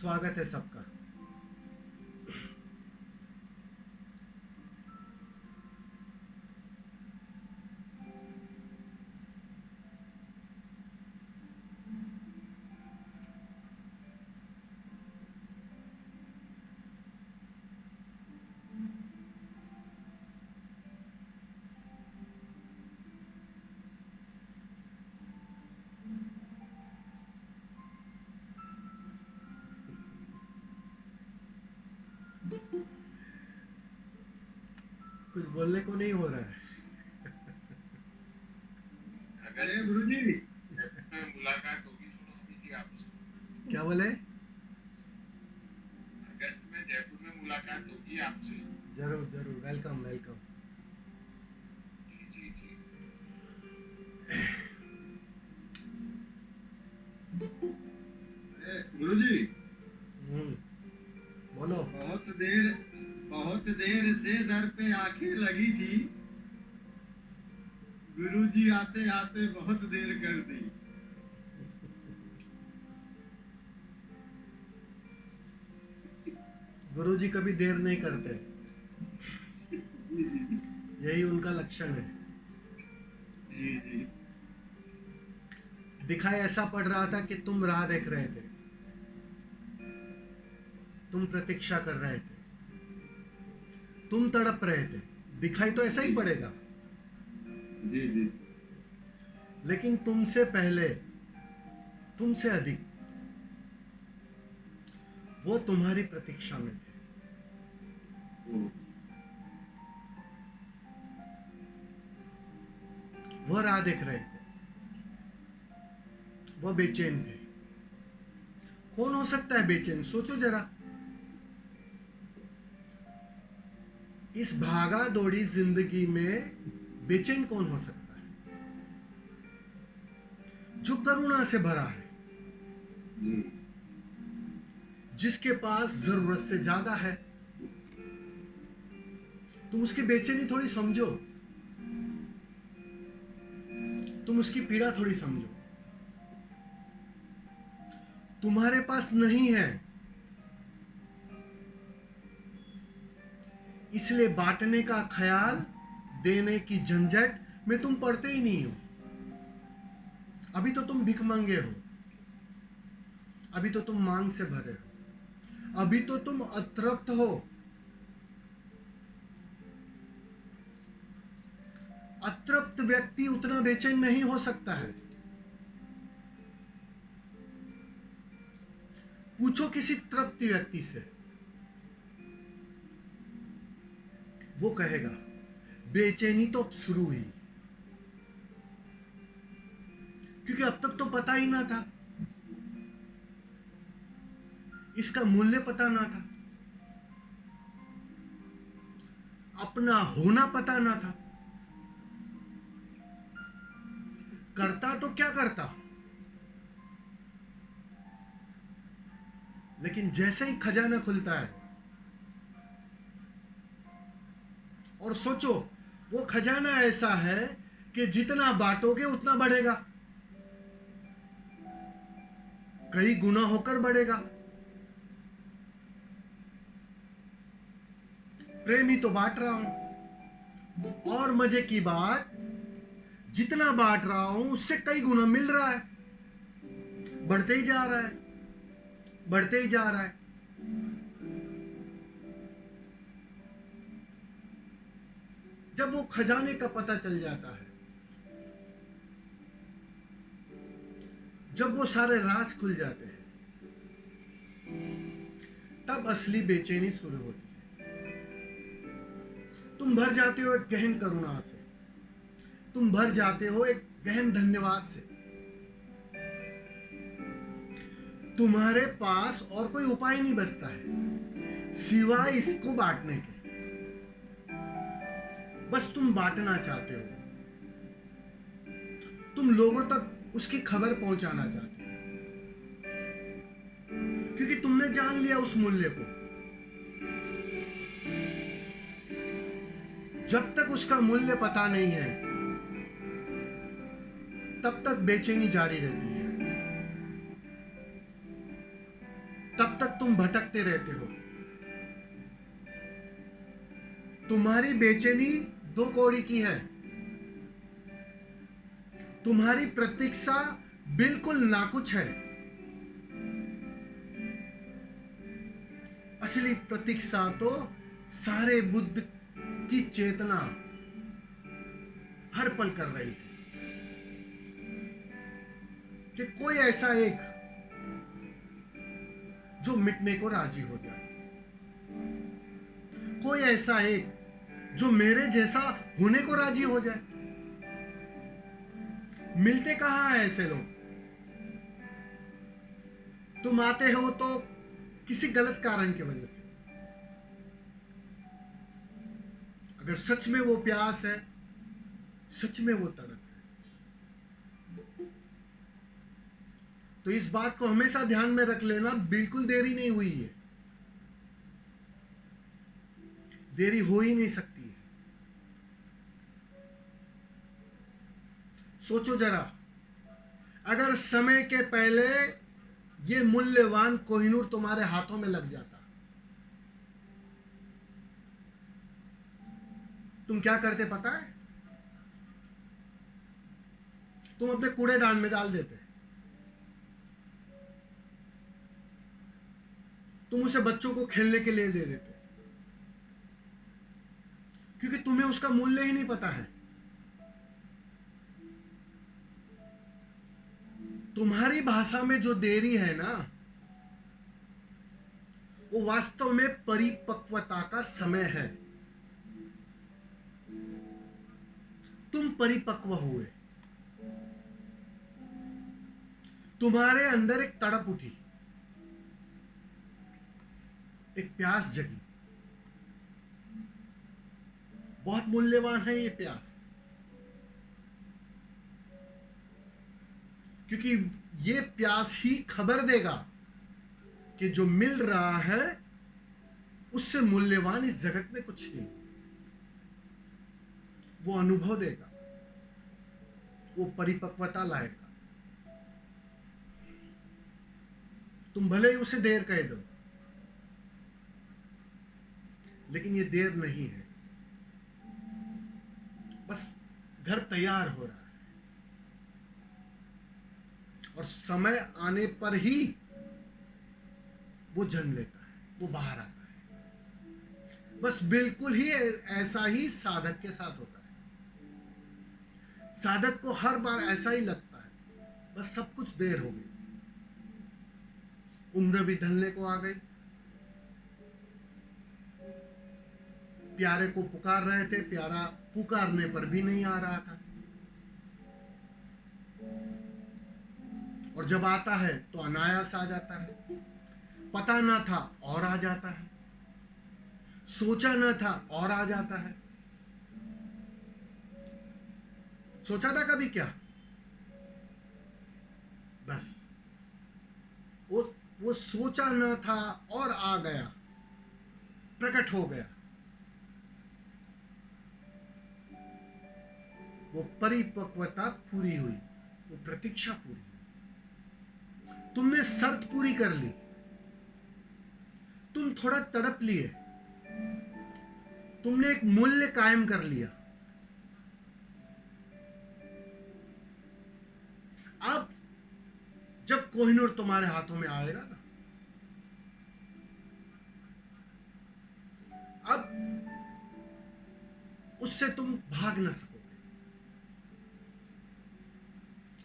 स्वागत है सबका। कुछ बोलने को नहीं हो रहा है। अरे गुरुजी, मुलाकात होगी सुनो जी आपसे। क्या बोले? अगस्त में जयपुर में मुलाकात होगी आपसे। जरूर जरूर, वेलकम वेलकम। जी जी जी। अरे गुरुजी, बोलो। बहुत देर से दर पे आंखें लगी थी। गुरुजी आते आते बहुत देर कर दी। गुरुजी कभी देर नहीं करते, जी जी यही उनका लक्षण है। जी जी। दिखाई ऐसा पड़ रहा था कि तुम राह देख रहे थे, तुम प्रतीक्षा कर रहे थे, तुम तड़प रहे थे। दिखाई तो ऐसा ही पड़ेगा, जी जी। लेकिन तुमसे पहले, तुमसे अधिक वो तुम्हारी प्रतीक्षा में थे। वो राह देख रहे थे, वो बेचैन थे। कौन हो सकता है बेचैन? सोचो जरा। इस भागा दौड़ी जिंदगी में बेचैन कौन हो सकता है? जो करुणा से भरा है, जी जिसके पास जरूरत से ज्यादा है। तुम उसकी बेचैनी थोड़ी समझो, तुम उसकी पीड़ा थोड़ी समझो। तुम्हारे पास नहीं है, इसलिए बांटने का ख्याल, देने की झंझट में तुम पड़ते ही नहीं हो। अभी तो तुम भिख मांगे हो, अभी तो तुम मांग से भरे हो, अभी तो तुम अतृप्त हो। अतृप्त व्यक्ति उतना बेचैन नहीं हो सकता है। पूछो किसी तृप्त व्यक्ति से, वो कहेगा बेचैनी तो अब शुरू हुई, क्योंकि अब तक तो पता ही ना था, इसका मूल्य पता ना था, अपना होना पता ना था। करता तो क्या करता, लेकिन जैसे ही खजाना खुलता है, और सोचो वो खजाना ऐसा है कि जितना बांटोगे उतना बढ़ेगा, कई गुना होकर बढ़ेगा। प्रेमी तो बांट रहा हूं, और मजे की बात, जितना बांट रहा हूं उससे कई गुना मिल रहा है, बढ़ते ही जा रहा है, बढ़ते ही जा रहा है। जब वो खजाने का पता चल जाता है, जब वो सारे राज खुल जाते हैं, तब असली बेचैनी शुरू होती है। तुम भर जाते हो एक गहन करुणा से, तुम भर जाते हो एक गहन धन्यवाद से। तुम्हारे पास और कोई उपाय नहीं बचता है सिवाय इसको बांटने के। बस तुम बांटना चाहते हो, तुम लोगों तक उसकी खबर पहुंचाना चाहते हो, क्योंकि तुमने जान लिया उस मूल्य को। जब तक उसका मूल्य पता नहीं है, तब तक बेचैनी जारी रहती है, तब तक भटकते रहते हो। तुम्हारी बेचैनी 2 कौड़ी की है। तुम्हारी प्रतीक्षा बिल्कुल नाकुछ है। असली प्रतीक्षा तो सारे बुद्ध की चेतना हर पल कर रही है कि कोई ऐसा एक जो मिटने को राजी हो जाए, कोई ऐसा एक जो मेरे जैसा होने को राजी हो जाए। मिलते कहां हैं ऐसे लोग? तुम आते हो तो किसी गलत कारण की वजह से। अगर सच में वो प्यास है, सच में वो तड़प है, तो इस बात को हमेशा ध्यान में रख लेना, बिल्कुल देरी नहीं हुई है। देरी हो ही नहीं सकती है। सोचो जरा, अगर समय के पहले ये मूल्यवान कोहिनूर तुम्हारे हाथों में लग जाता, तुम क्या करते पता है? तुम अपने कूड़ेदान में डाल देते। तुम उसे बच्चों को खेलने के लिए दे देते, क्योंकि तुम्हें उसका मूल्य ही नहीं पता है। तुम्हारी भाषा में जो देरी है ना, वो वास्तव में परिपक्वता का समय है। तुम परिपक्व हुए, तुम्हारे अंदर एक तड़प उठी, एक प्यास जगी। बहुत मूल्यवान है ये प्यास, क्योंकि ये प्यास ही खबर देगा कि जो मिल रहा है उससे मूल्यवान इस जगत में कुछ नहीं। वो अनुभव देगा, वो परिपक्वता लाएगा। तुम भले ही उसे देर कह दो, लेकिन ये देर नहीं है। बस घर तैयार हो रहा है, और समय आने पर ही वो जन्म लेता है, वो बाहर आता है। बस बिल्कुल ही ऐसा ही साधक के साथ होता है। साधक को हर बार ऐसा ही लगता है, बस सब कुछ देर हो गई, उम्र भी ढलने को आ गई, प्यारे को पुकार रहे थे, प्यारा पुकारने पर भी नहीं आ रहा था, और जब आता है तो अनायास आ जाता है। पता ना था और आ जाता है, सोचा ना था और आ जाता है। सोचा था कभी क्या? बस वो सोचा ना था और आ गया, प्रकट हो गया। वो परिपक्वता पूरी हुई, वो प्रतीक्षा पूरी हुई। तुमने शर्त पूरी कर ली, तुम थोड़ा तड़प लिए, तुमने एक मूल्य कायम कर लिया। अब जब कोहिनूर तुम्हारे हाथों में आएगा ना, अब उससे तुम भाग ना सकोगे।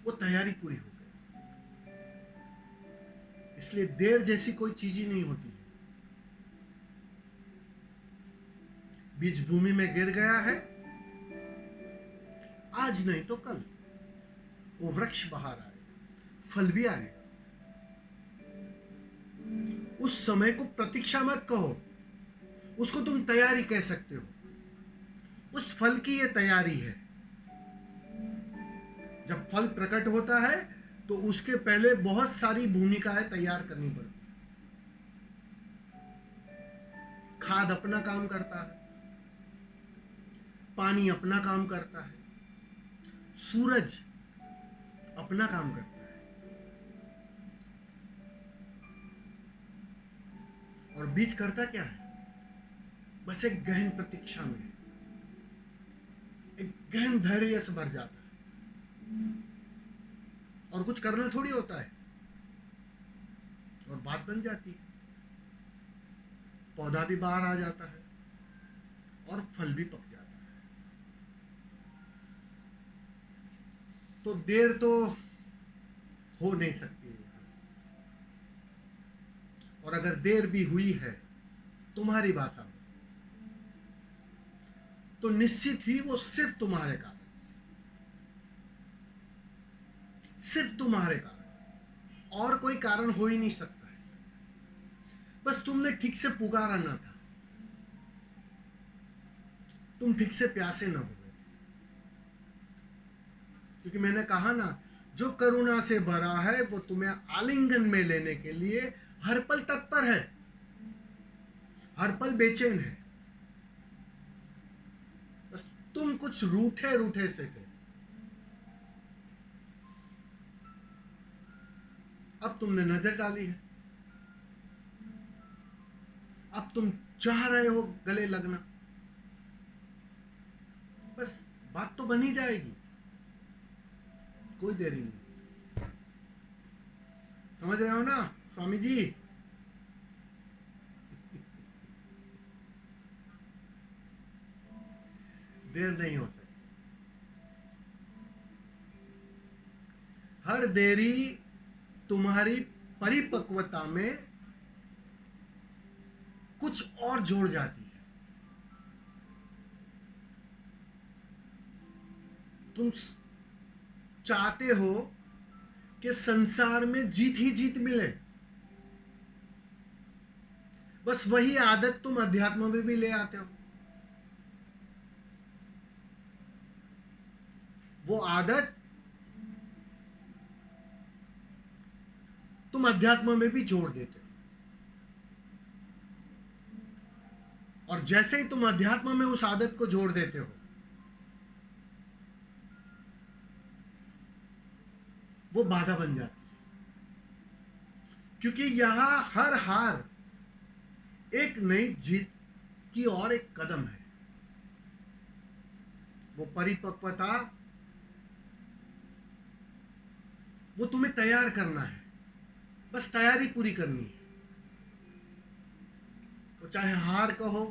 वो तैयारी पूरी हो गई। इसलिए देर जैसी कोई चीज ही नहीं होती है। बीज भूमि में गिर गया है, आज नहीं तो कल वो वृक्ष बाहर आएगा, फल भी आएगा। उस समय को प्रतीक्षा मत कहो, उसको तुम तैयारी कह सकते हो। उस फल की ये तैयारी है। जब फल प्रकट होता है तो उसके पहले बहुत सारी भूमिकाएं तैयार करनी पड़ती है। खाद अपना काम करता है, पानी अपना काम करता है, सूरज अपना काम करता है, और बीच करता क्या है? बस एक गहन प्रतीक्षा में, एक गहन धैर्य से भर जाता है, और कुछ करना थोड़ी होता है, और बात बन जाती है, पौधा भी बाहर आ जाता है और फल भी पक जाता है। तो देर तो हो नहीं सकती है, और अगर देर भी हुई है तुम्हारी भाषा में, तो निश्चित ही वो सिर्फ तुम्हारे कारण से, सिर्फ तुम्हारे कारण, और कोई कारण हो ही नहीं सकता है। बस तुमने ठीक से पुकारा ना था, तुम ठीक से प्यासे न हुए। क्योंकि मैंने कहा ना, जो करुणा से भरा है वो तुम्हें आलिंगन में लेने के लिए हर पल तत्पर है, हर पल बेचैन है। बस तुम कुछ रूठे रूठे से थे, अब तुमने नजर डाली है, अब तुम चाह रहे हो गले लगना। बस बात तो बन ही जाएगी, कोई देरी नहीं। समझ रहे हो ना स्वामी जी? देर नहीं हो सकती। हर देरी तुम्हारी परिपक्वता में कुछ और जोड़ जाती है। तुम चाहते हो कि संसार में जीत ही जीत मिले, बस वही आदत तुम अध्यात्म में भी ले आते हो। वो आदत तुम अध्यात्म में भी जोड़ देते हो, और जैसे ही तुम अध्यात्म में उस आदत को जोड़ देते हो, वो बाधा बन जाती है। क्योंकि यहां हर हार एक नई जीत की और एक कदम है। वो परिपक्वता, वो तुम्हें तैयार करना है, बस तैयारी पूरी करनी है। तो चाहे हार कहो,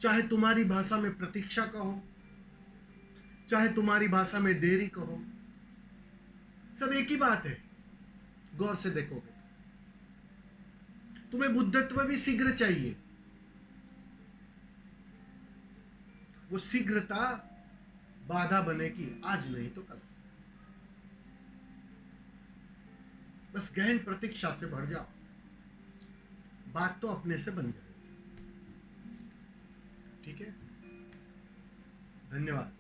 चाहे तुम्हारी भाषा में प्रतीक्षा कहो, चाहे तुम्हारी भाषा में देरी कहो, सब एक ही बात है। गौर से देखोगे तुम्हें बुद्धत्व भी शीघ्र चाहिए। वो शीघ्रता बाधा बनेगी, आज नहीं तो कल। बस गहन प्रतीक्षा से भर जाओ, बात तो अपने से बन जाएगी। ठीक है, धन्यवाद।